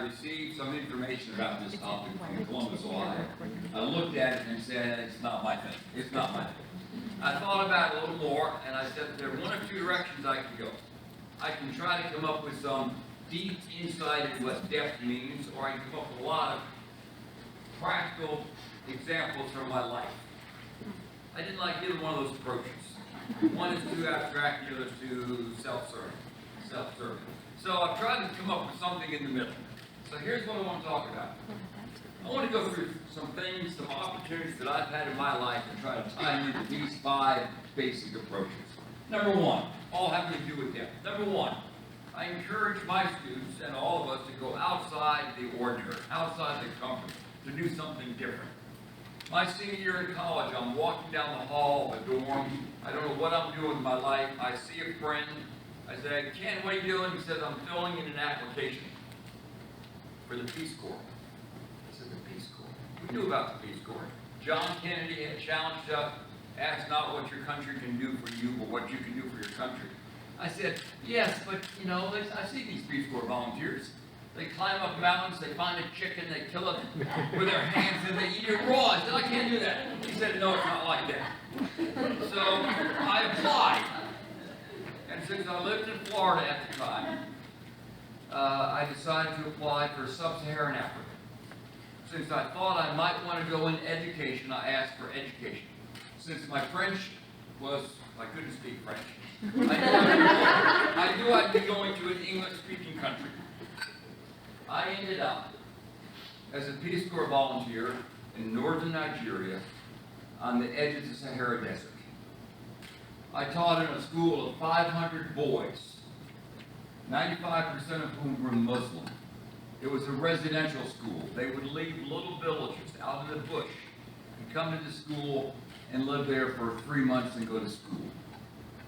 received some information about this topic from Columbus, Ohio. I looked at it and said, it's not my thing. It's not my thing. I thought about it a little more, and I said there are one of two directions I can go. I can try to come up with some deep insight into what depth means, or I can come up with a lot of practical examples from my life. I didn't like either one of those approaches. One is too abstract, the other is too self-serving. So I've tried to come up with something in the middle. So here's what I want to talk about. I want to go through some things, some opportunities that I've had in my life and try to tie into these 5 basic approaches. Number 1, all having to do with depth. Number 1, I encourage my students and all of us to go outside the ordinary, outside the comfort, to do something different. My senior year in college, I'm walking down the hall of a dorm. I don't know what I'm doing with my life. I see a friend. I say, Ken, what are you doing? He says, I'm filling in an application for the Peace Corps. I said, the Peace Corps? We knew about the Peace Corps. John Kennedy had challenged us, ask not what your country can do for you, but what you can do for your country. I said, yes, but you know, I see these Peace Corps volunteers. They climb up mountains, they find a chicken, they kill it with their hands, and they eat it raw. I said, I can't do that. He said, no, it's not like that. So I applied. And since I lived in Florida at the time, I decided to apply for Sub-Saharan Africa. Since I thought I might want to go in education, I asked for education. Since my French was, I couldn't speak French, I knew I'd be going to an English-speaking country. I ended up as a Peace Corps volunteer in northern Nigeria on the edge of the Sahara Desert. I taught in a school of 500 boys, 95% of whom were Muslim. It was a residential school. They would leave little villages out in the bush and come to the school and live there for 3 months and go to school.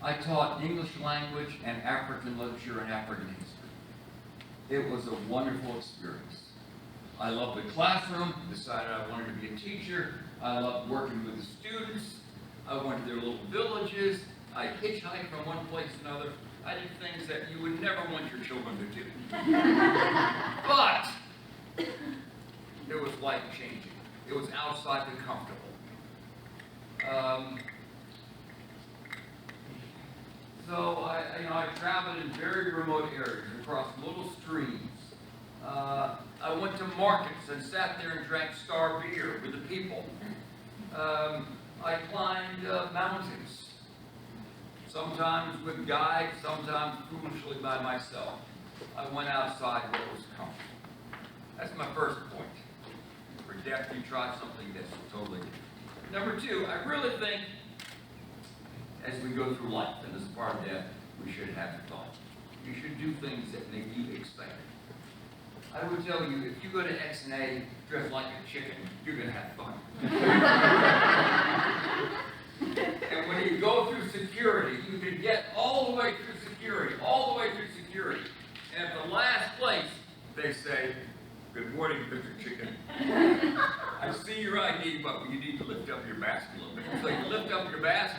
I taught English language and African literature and African history. It was a wonderful experience. I loved the classroom, decided I wanted to be a teacher. I loved working with the students. I went to their little villages. I hitchhiked from one place to another. I did things that you would never want your children to do. But it was life-changing. It was outside the comfortable. So I traveled in very remote areas, across little streams. I went to markets and sat there and drank star beer with the people. I climbed mountains, sometimes with guides, sometimes foolishly by myself. I went outside what was comfortable. That's my first point. For depth, you try something that's totally different. Number 2, I really think as we go through life, and as a part of that, we should have fun. You should do things that make you excited. I would tell you, if you go to X&A dressed like a chicken, you're going to have fun. And when you go through security, you can get all the way through security, and at the last place, they say, good morning, Mr. Chicken. I see your ID, but you need to lift up your mask a little bit. So you lift up your mask,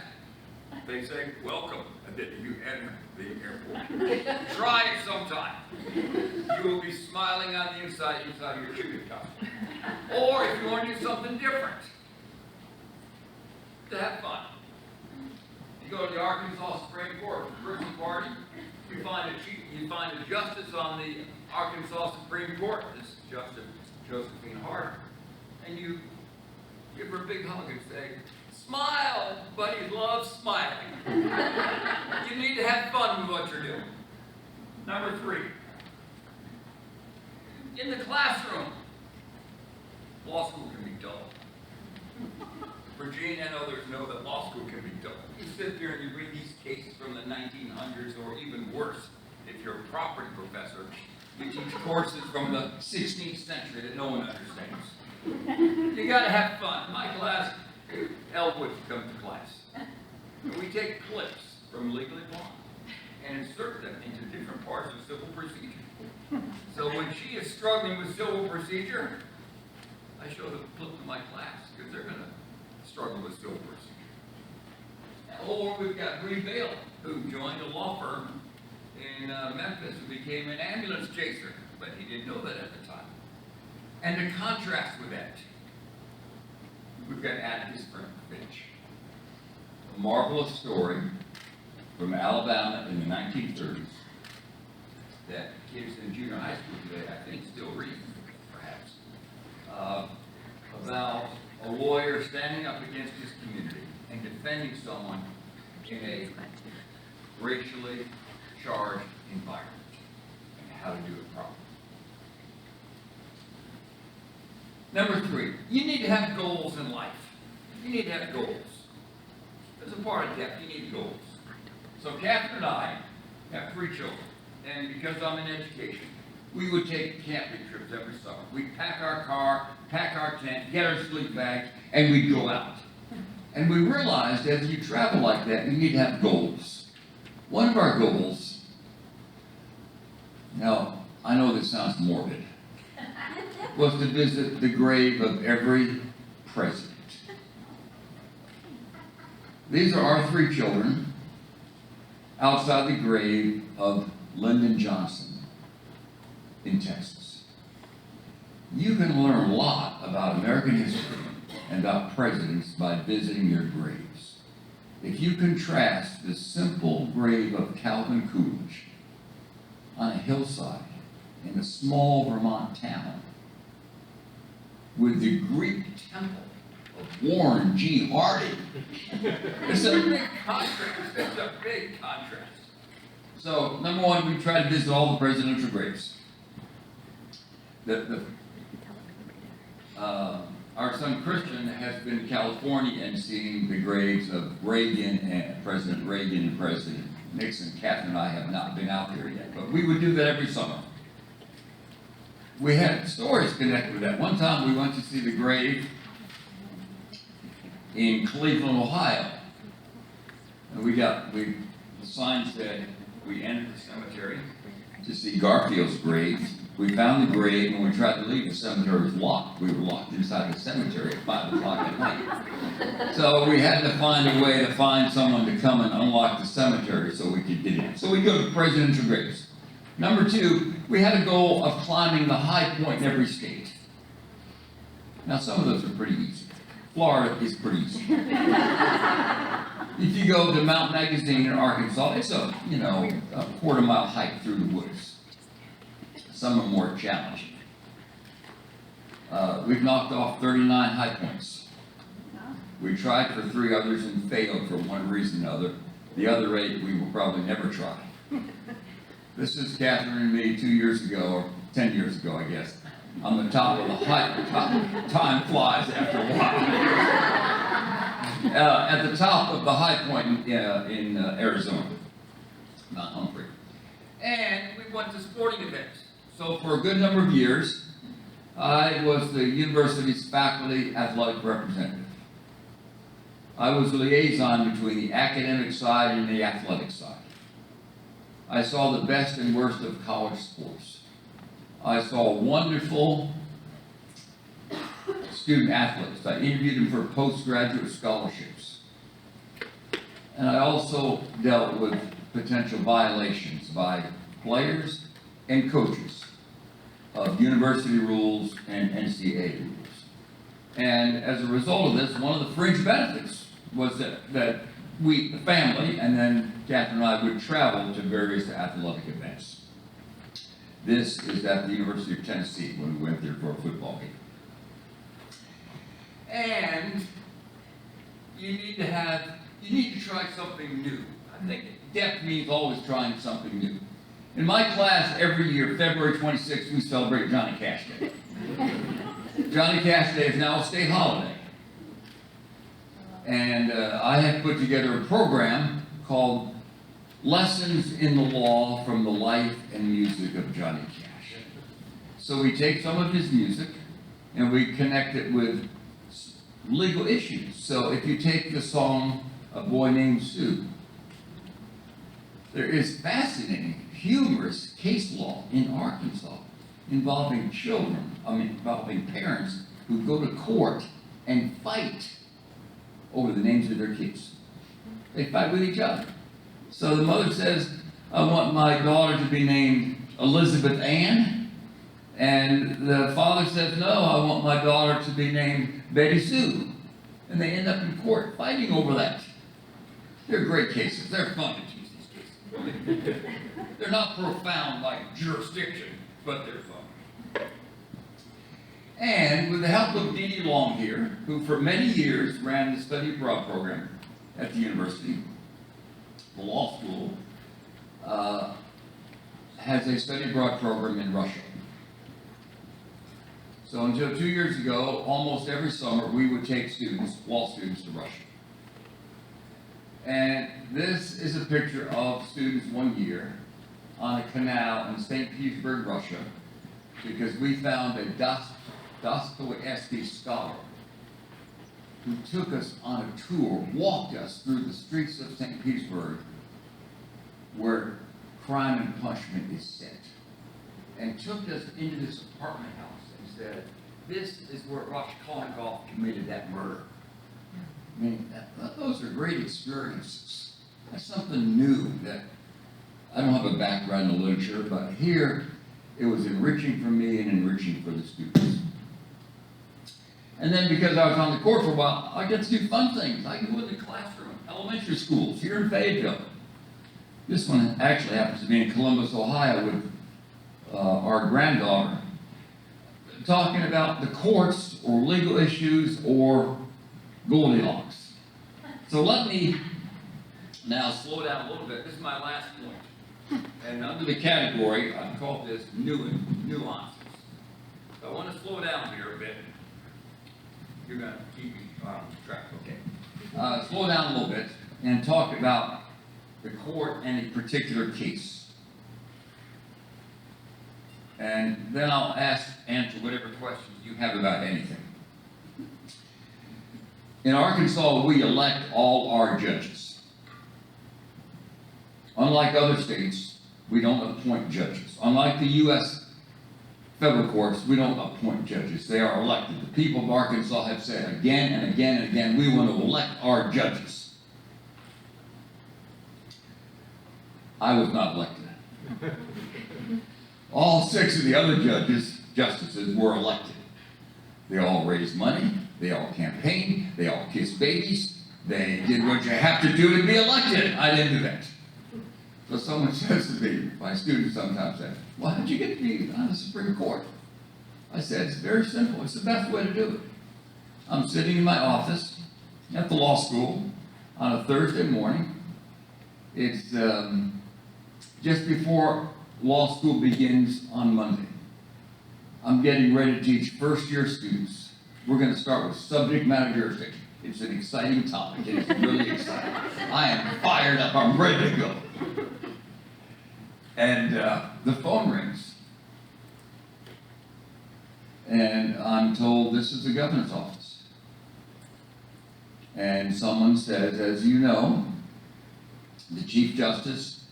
they say, welcome, and then you enter the airport. Try it sometime. You will be smiling on the inside of your shooting costume. Or if you want to do something different, to have fun. You go to the Arkansas Supreme Court for the Christmas party, you find a justice on the Arkansas Supreme Court, this Justice Josephine Hart, and you give her a big hug and say, smile! Buddies love smiling. You need to have fun with what you're doing. Number 3, in the classroom, law school can be dull. Virginia and others know that law school can be dull. You sit there and you read these cases from the 1900s, or even worse, if you're a property professor, you teach courses from the 16th century that no one understands. You gotta have fun. My class, Elwood comes to class. And we take clips from Legally Blonde and insert them into different parts of civil procedure. So when she is struggling with civil procedure, I show the clip to my class, because they're gonna struggle with civil procedure. Or we've got Bree Vail, who joined a law firm in Memphis and became an ambulance chaser. but he didn't know that at the time. And to contrast with that, we've got Atticus Finch, a marvelous story from Alabama in the 1930s that kids in junior high school today, I think, still read, perhaps, about a lawyer standing up against his community and defending someone in a racially charged environment and how to do it properly. Number 3, you need to have goals in life. You need to have goals. As a part of that, you need goals. So Catherine and I have 3 children, and because I'm in education, we would take camping trips every summer. We'd pack our car, pack our tent, get our sleep bags, and we'd go out. And we realized as you travel like that, you need to have goals. One of our goals, now I know this sounds morbid, was to visit the grave of every president. These are our 3 children outside the grave of Lyndon Johnson in Texas. You can learn a lot about American history and about presidents by visiting their graves. If you contrast the simple grave of Calvin Coolidge on a hillside in a small Vermont town with the Greek temple of Warren G. Harding, it's a big contrast. It's a big contrast. So, number 1, we try to visit all the presidential graves. Our son Christian has been to California and seen the graves of Reagan and President Nixon. Catherine and I have not been out there yet, but we would do that every summer. We had stories connected with that. One time we went to see the grave in Cleveland, Ohio. And the sign said, we entered the cemetery to see Garfield's grave. We found the grave, and when we tried to leave, the cemetery was locked. We were locked inside the cemetery at 5 o'clock at night. So we had to find a way to find someone to come and unlock the cemetery so we could get in. So we go to presidential graves. Number 2, we had a goal of climbing the high point in every state. Now, some of those are pretty easy. Florida is pretty easy. If you go to Mount Magazine in Arkansas, it's a quarter-mile hike through the woods. Some are more challenging. We've knocked off 39 high points. We tried for 3 others and failed for one reason or another. The other 8 we will probably never try. This is Catherine and me 2 years ago, or 10 years ago, I guess, on the top of the hike. Time flies after a while. At the top of the high point in Arizona, Mount Humphrey. And we went to sporting events. So for a good number of years, I was the university's faculty athletic representative. I was the liaison between the academic side and the athletic side. I saw the best and worst of college sports. I saw wonderful student athletes. I interviewed them for postgraduate scholarships. And I also dealt with potential violations by players and coaches of university rules and NCAA rules. And as a result of this, one of the fringe benefits was that we, the family, and then Catherine and I would travel to various athletic events. This is at the University of Tennessee when we went there for a football game. And you need to try something new. I think depth means always trying something new. In my class, every year, February 26th, we celebrate Johnny Cash Day. Johnny Cash Day is now a state holiday. And I had put together a program called Lessons in the Law from the Life and Music of Johnny Cash. So we take some of his music and we connect it with legal issues. So if you take the song A Boy Named Sue, there is fascinating, humorous case law in Arkansas involving involving parents who go to court and fight over the names of their kids. They fight with each other. So the mother says, I want my daughter to be named Elizabeth Ann. And the father says, no, I want my daughter to be named Betty Sue. And they end up in court fighting over that. They're great cases. They're fun to teach these cases. They're not profound like jurisdiction, but they're fun. And with the help of Dee Dee Long here, who for many years ran the study abroad program at the university, the law school has a study abroad program in Russia. So until 2 years ago, almost every summer, we would take students, law students, to Russia. And this is a picture of students one year on a canal in St. Petersburg, Russia, because we found a Dostoevsky scholar who took us on a tour, walked us through the streets of St. Petersburg, where crime and punishment is set, and took us into this apartment house and said, this is where Raskolnikov committed that murder. I mean, those are great experiences. That's something new that I don't have a background in literature, but here it was enriching for me and enriching for the students. And then because I was on the court for a while, I get to do fun things. I can go in the classroom, elementary schools here in Fayetteville. This one actually happens to be in Columbus, Ohio, with our granddaughter, talking about the courts or legal issues or Goldilocks. So let me now slow down a little bit. This is my last point. And under the category, I call this nuances. So I want to slow down here a bit. You're going to keep me on track, okay. Slow down a little bit and talk about the court and a particular case. And then I'll answer whatever questions you have about anything. In Arkansas, we elect all our judges. Unlike other states, we don't appoint judges. Unlike the U.S. federal courts, we don't appoint judges. They are elected. The people of Arkansas have said again and again and again, we want to elect our judges. I was not elected. All 6 of the other justices were elected. They all raised money, they all campaigned, they all kissed babies, they did what you have to do to be elected. I didn't do that. So someone says to me, my students sometimes say, well, how'd you get to be on the Supreme Court? I said, it's very simple. It's the best way to do it. I'm sitting in my office at the law school on a Thursday morning. It's just before law school begins on Monday. I'm getting ready to teach first-year students. We're going to start with subject matter jurisdiction. It's an exciting topic. It is really exciting. I am fired up. I'm ready to go. And the phone rings. And I'm told this is the governor's office. And someone says, as you know, the Chief Justice,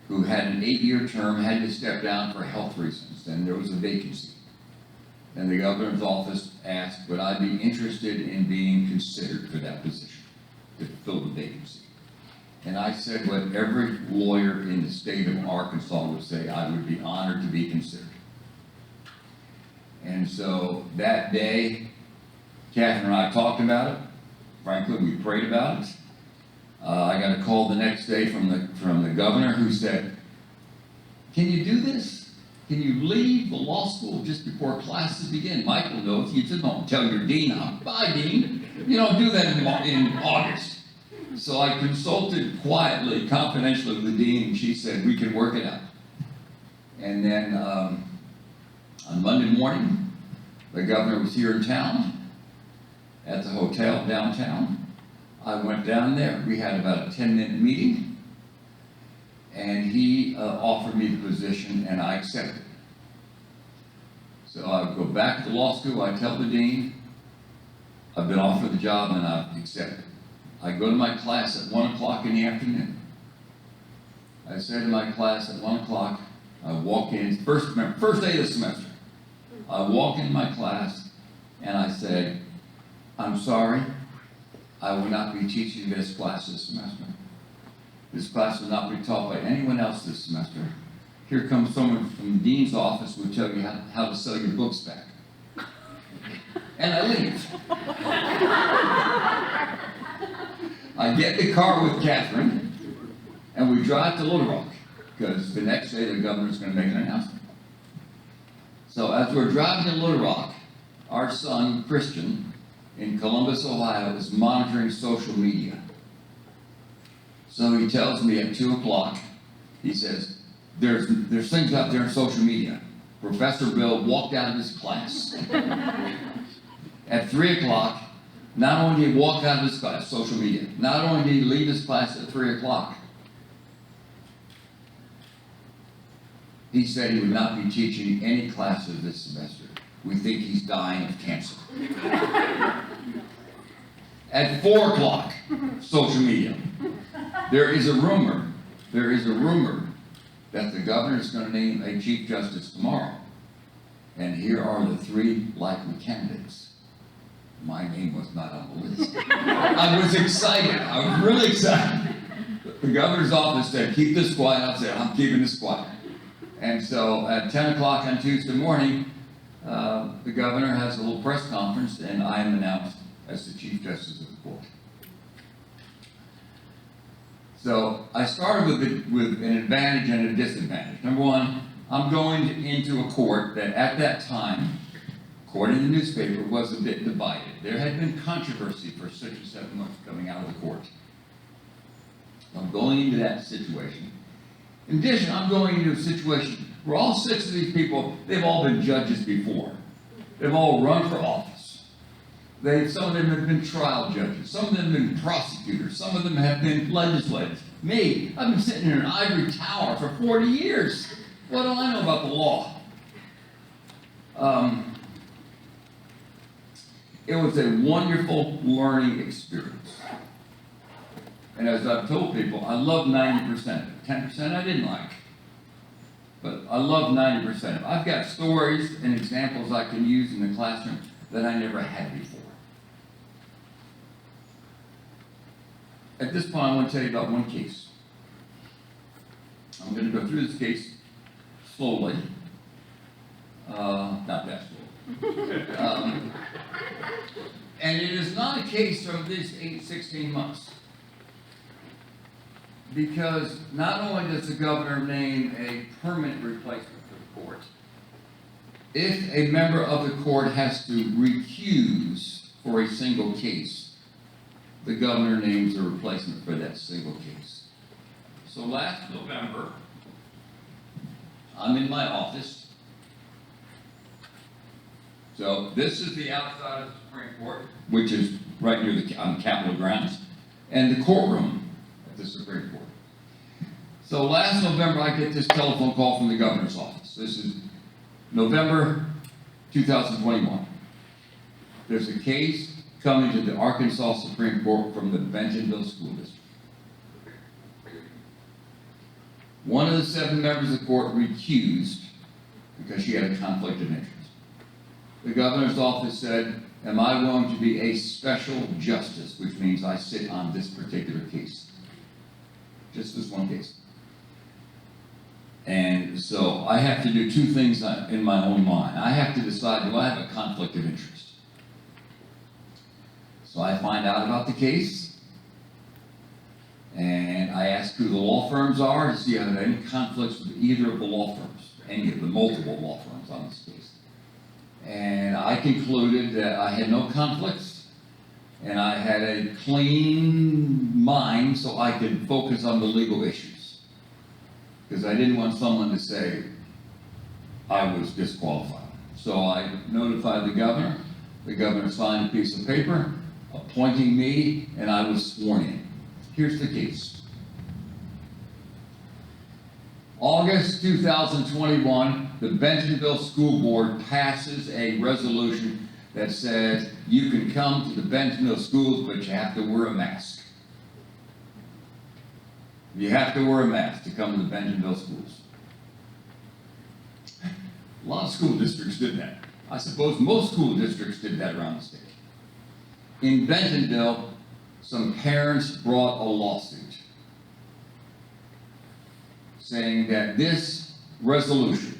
who had an 8-year term, had to step down for health reasons, and there was a vacancy. And the governor's office asked, would I be interested in being considered for that position, to fill the vacancy? And I said what every lawyer in the state of Arkansas would say, I would be honored to be considered. And so that day, Catherine and I talked about it. Frankly, we prayed about it. I got a call the next day from the governor who said, can you do this? Can you leave the law school just before classes begin? Michael knows, you just don't tell your dean, bye dean. You don't do that in August. So I consulted quietly, confidentially with the dean, and she said, we can work it out. And then on Monday morning, the governor was here in town, at the hotel downtown. I went down there. We had about a 10-minute meeting, and he offered me the position, and I accepted. So I go back to law school. I tell the dean, I've been offered the job, and I've accepted. I go to my class at 1 o'clock in the afternoon. I say to my class at 1 o'clock, I walk in, first day of the semester. I walk in my class, and I say, I'm sorry, I will not be teaching this class this semester. This class will not be taught by anyone else this semester. here comes someone from the dean's office who will tell you how to sell your books back. And I leave. I get in the car with Catherine, and we drive to Little Rock, because the next day the governor's going to make an announcement. So as we're driving to Little Rock, our son, Christian, in Columbus, Ohio, is monitoring social media. So he tells me at 2 o'clock, he says, there's things out there in social media. Professor Brill walked out of his class. At 3 o'clock, not only did he walk out of his class, social media, not only did he leave his class at 3 o'clock, he said he would not be teaching any classes this semester. We think he's dying of cancer. At 4 o'clock, social media. There is a rumor that the governor is going to name a Chief Justice tomorrow. And here are the 3 likely candidates. My name was not on the list. I was excited. I was really excited. The governor's office said, keep this quiet. I said, I'm keeping this quiet. And so at 10 o'clock on Tuesday morning, the governor has a little press conference, and I am announced as the Chief Justice of the court. So I started with an advantage and a disadvantage. Number one, I'm going into a court that at that time, according to the newspaper, was a bit divided. There had been controversy for 6 or 7 months coming out of the court. I'm going into that situation. In addition, I'm going into a situation where all 6 of these people, they've all been judges before. They've all run for office. Some of them have been trial judges. Some of them have been prosecutors. Some of them have been legislators. Me, I've been sitting in an ivory tower for 40 years. What do I know about the law? It was a wonderful learning experience. And as I've told people, I love 90%. 10% I didn't like. But I love 90%. I've got stories and examples I can use in the classroom that I never had before. At this point, I want to tell you about one case. I'm going to go through this case slowly. Not that slowly. And it is not a case from these 16 months. Because not only does the governor name a permanent replacement for the court, if a member of the court has to recuse for a single case, the governor names a replacement for that single case. So last November, I'm in my office. So this is the outside of the Supreme Court, which is right near the Capitol grounds, and the courtroom at the Supreme Court. So last November, I get this telephone call from the governor's office. This is November 2021. There's a case coming to the Arkansas Supreme Court from the Bentonville School District. One of the 7 members of the court recused because she had a conflict of interest. The governor's office said, am I going to be a special justice, which means I sit on this particular case? Just this one case. And so I have to do 2 things in my own mind. I have to decide, do I have a conflict of interest? So I find out about the case, and I ask who the law firms are to see if I have any conflicts with either of the law firms, any of the multiple law firms on this case. And I concluded that I had no conflicts, and I had a clean mind so I could focus on the legal issues. Because I didn't want someone to say I was disqualified. So I notified the governor. The governor signed a piece of paper appointing me, and I was sworn in. Here's the case. August 2021, the Bentonville School Board passes a resolution that says you can come to the Bentonville schools, but you have to wear a mask. You have to wear a mask to come to the Bentonville schools. A lot of school districts did that. I suppose most school districts did that around the state. In Bentonville, some parents brought a lawsuit saying that this resolution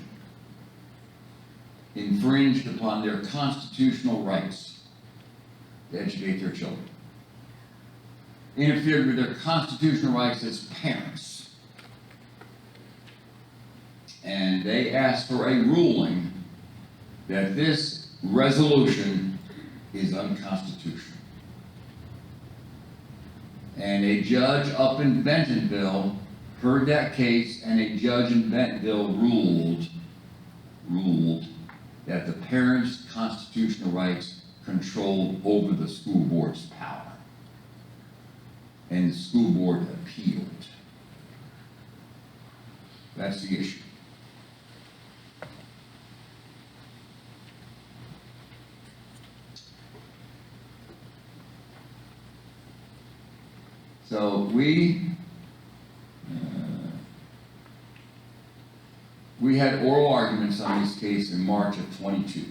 infringed upon their constitutional rights to educate their children, interfered with their constitutional rights as parents, and they asked for a ruling that this resolution is unconstitutional. And a judge up in Bentonville heard that case, and a judge in Bentonville ruled that the parents' constitutional rights controlled over the school board's power. And the school board appealed. That's the issue. So we had oral arguments on this case in March of 22.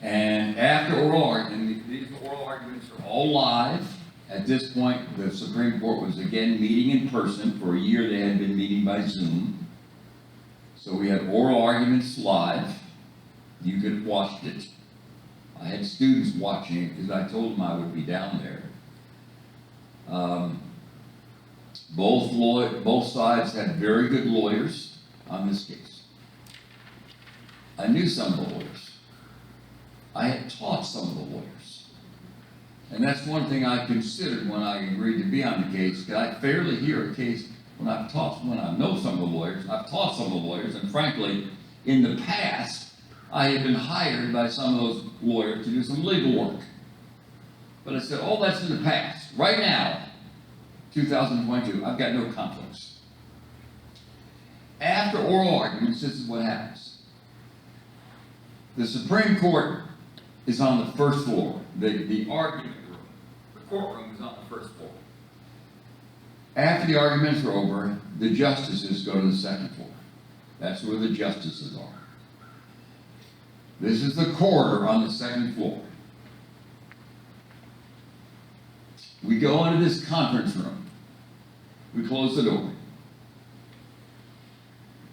And after oral arguments, these oral arguments are all live. At this point, the Supreme Court was again meeting in person. For a year, they had been meeting by Zoom. So we had oral arguments live. You could have watched it. I had students watching it because I told them I would be down there. Both sides had very good lawyers on this case. I knew some of the lawyers. I had taught some of the lawyers. And that's one thing I considered when I agreed to be on the case, because I fairly hear a case when I know some of the lawyers, I've taught some of the lawyers, and frankly, in the past, I had been hired by some of those lawyers to do some legal work. But I said, oh, that's in the past. Right now, 2022, I've got no conflicts. After oral arguments, this is what happens. The Supreme Court is on the first floor. The argument room, the courtroom is on the first floor. After the arguments are over, the justices go to the second floor. That's where the justices are. This is the corridor on the second floor. We go into this conference room. We close the door.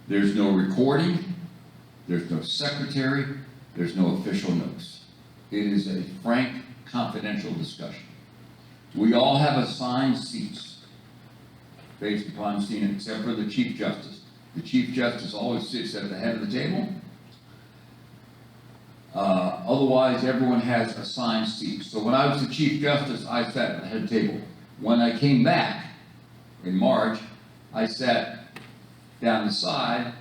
There's no recording. There's no secretary. There's no official notes. It is a frank, confidential discussion. We all have assigned seats based upon seeing it, except for the Chief Justice. The Chief Justice always sits at the head of the table. Otherwise, everyone has assigned seats. So when I was the Chief Justice, I sat at the head table. When I came back in March, I sat down the side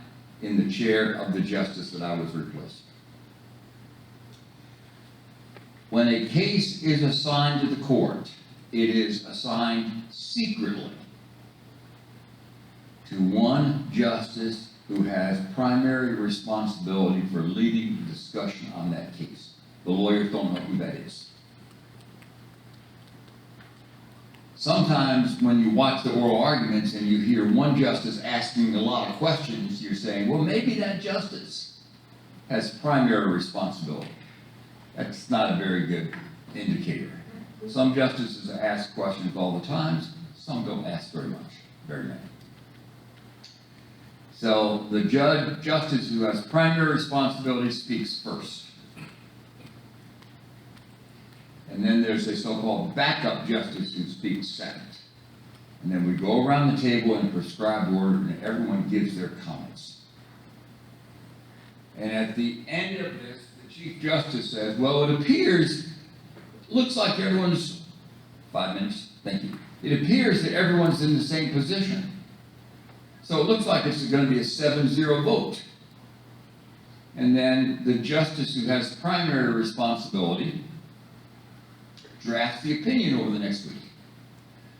in the chair of the justice that I was replacing. When a case is assigned to the court, it is assigned secretly to one justice who has primary responsibility for leading the discussion on that case. The lawyers don't know who that is. Sometimes when you watch the oral arguments and you hear one justice asking a lot of questions, you're saying, well, maybe that justice has primary responsibility. That's not a very good indicator. Some justices ask questions all the time. Some don't ask very many. So the justice who has primary responsibility speaks first. And then there's a so-called backup justice who speaks second. And then we go around the table in a prescribed order and everyone gives their comments. And at the end of this, the Chief Justice says, well, it appears, looks like everyone's, 5 minutes, thank you. It appears that everyone's in the same position. So it looks like it's going to be a 7-0 vote. And then the justice who has primary responsibility drafts the opinion over the next week.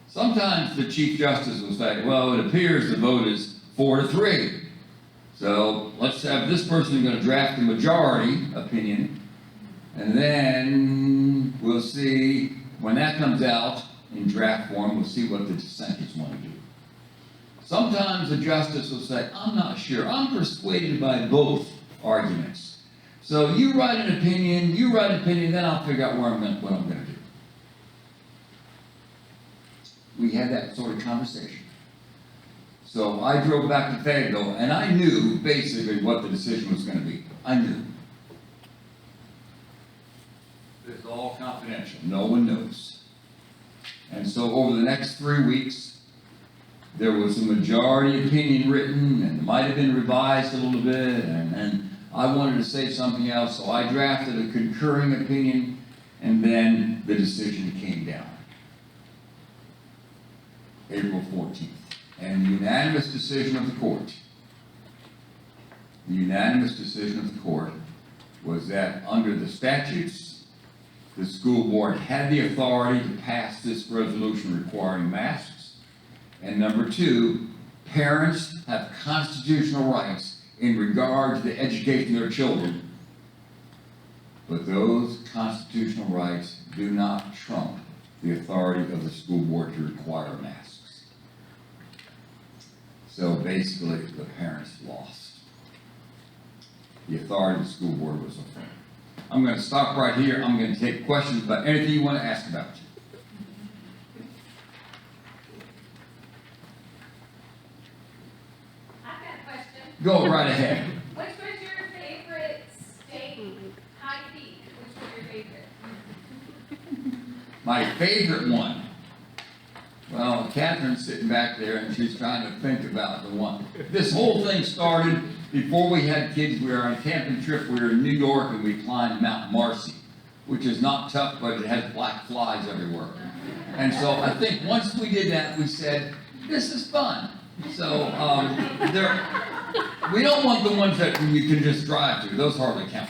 Sometimes the Chief Justice will say, well, it appears the vote is 4-3. So let's have this person who's going to draft the majority opinion, and then we'll see, when that comes out in draft form, we'll see what the dissenters want to do. Sometimes the justice will say, I'm not sure. I'm persuaded by both arguments. So you write an opinion, then I'll figure out what I'm going to do. We had that sort of conversation. So I drove back to Fayetteville, and I knew basically what the decision was going to be. I knew. It's all confidential. No one knows. And so over the next 3 weeks, there was a majority opinion written, and it might have been revised a little bit, and I wanted to say something else, so I drafted a concurring opinion, and then the decision came down. April 14th. And the unanimous decision of the court, was that under the statutes, the school board had the authority to pass this resolution requiring masks. And number two, parents have constitutional rights in regard to the education of their children. But those constitutional rights do not trump the authority of the school board to require masks. So basically, the parents lost. The authority of the school board was affirmed. I'm going to stop right here. I'm going to take questions about anything you want to ask about. I've got a question. Go right ahead. Which was your favorite state high peak? Which was your favorite? My favorite one. Well, Catherine's sitting back there and she's trying to think about the one. This whole thing started before we had kids. We were on a camping trip. We were in New York and we climbed Mount Marcy, which is not tough, but it has black flies everywhere. And so I think once we did that, we said, this is fun. So we don't want the ones that you can just drive to. Those hardly count.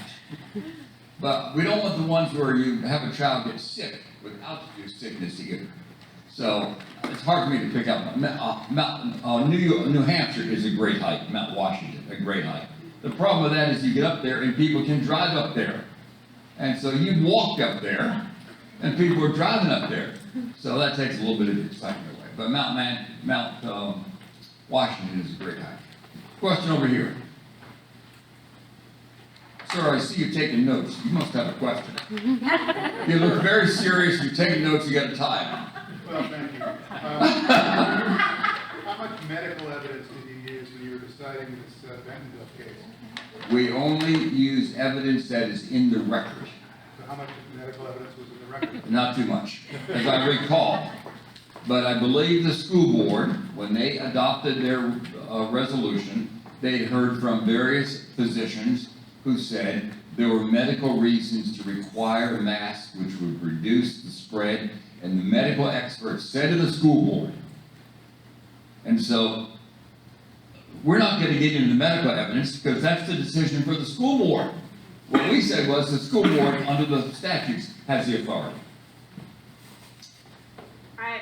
But we don't want the ones where you have a child get sick with altitude sickness either. So it's hard for me to pick up. New Hampshire is a great hike. Mount Washington, a great hike. The problem with that is you get up there and people can drive up there. And so you walk up there and people are driving up there. So that takes a little bit of the excitement away. But Mount Washington is a great hike. Question over here. Sir, I see you taking notes. You must have a question. You look very serious. You're taking notes. You got a tie. Well, thank you. How much medical evidence did you use when you were deciding this Bentonville case? We only use evidence that is in the record. So how much medical evidence was in the record? Not too much, as I recall. But I believe the school board, when they adopted their resolution, they heard from various physicians who said there were medical reasons to require masks, which would reduce the spread. And the medical experts said to the school board, and so we're not going to get into the medical evidence because that's the decision for the school board. What we said was the school board, under the statutes, has the authority. I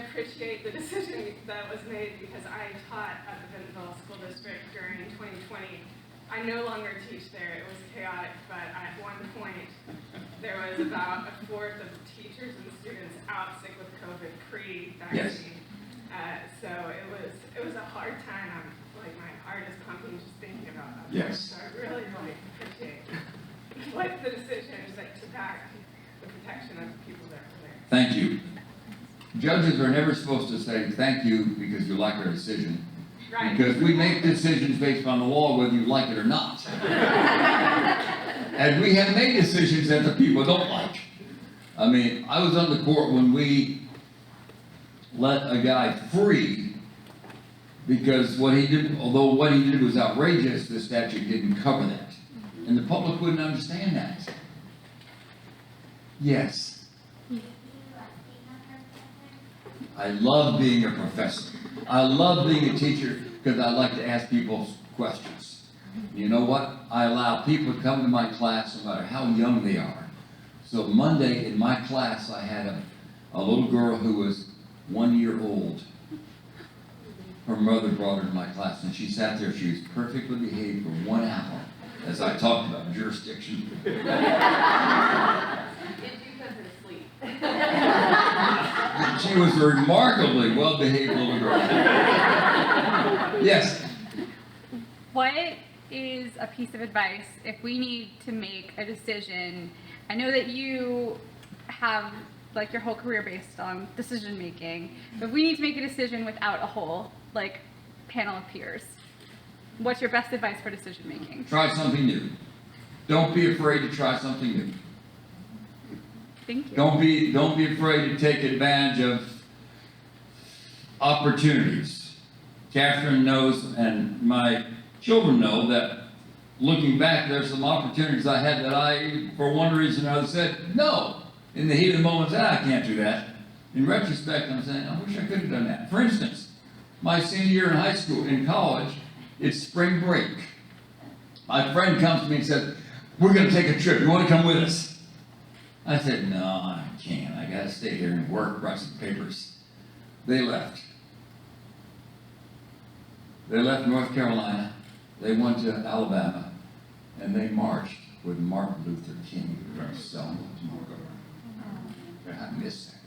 appreciate the decision that was made because I taught at the Bentonville School District during 2020. I no longer teach there. It was chaotic, but at one point there was about a fourth of teachers and students out sick with COVID pre-vaccine. Yes. So it was a hard time. My heart is pumping just thinking about that. Yes. So I really appreciate what the decision is to back the protection of the people that were there. Thank you. Judges are never supposed to say thank you because you like our decision. Right. Because we make decisions based on the law whether you like it or not. And we have made decisions that the people don't like. I mean, I was on the court when we let a guy free because what he did, although what he did was outrageous, the statute didn't cover that. And the public wouldn't understand that. Yes. I love being a professor. I love being a teacher because I like to ask people questions. You know what? I allow people to come to my class no matter how young they are. So Monday in my class I had a little girl who was 1 year old. Her mother brought her to my class and she sat there. She was perfectly behaved for 1 hour as I talked about jurisdiction. Did you put her to sleep? She was a remarkably well-behaved little girl. Yes? What is a piece of advice if we need to make a decision? I know that you have your whole career based on decision making, but if we need to make a decision without a whole panel of peers? What's your best advice for decision making? Try something new. Don't be afraid to try something new. Thank you. Don't be afraid to take advantage of opportunities. Catherine knows, and my children know, that looking back, there's some opportunities I had that I, for one reason or another, said no. In the heat of the moment, I can't do that. In retrospect, I'm saying, I wish I could have done that. For instance, my senior year in high school, in college, it's spring break. My friend comes to me and says, we're going to take a trip. You want to come with us? I said, no, I can't. I got to stay here and work, write some papers. They left. They left North Carolina. They went to Alabama, and they marched with Martin Luther King from Selma to Montgomery. I missed that.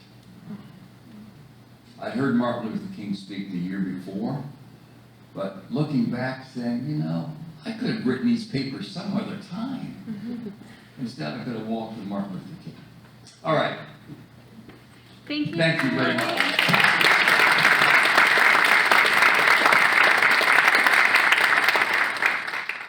I'd heard Martin Luther King speak the year before, but looking back, saying, you know, I could have written these papers some other time. Instead, I could have walked with Martin Luther King. All right. Thank you. Thank you very much.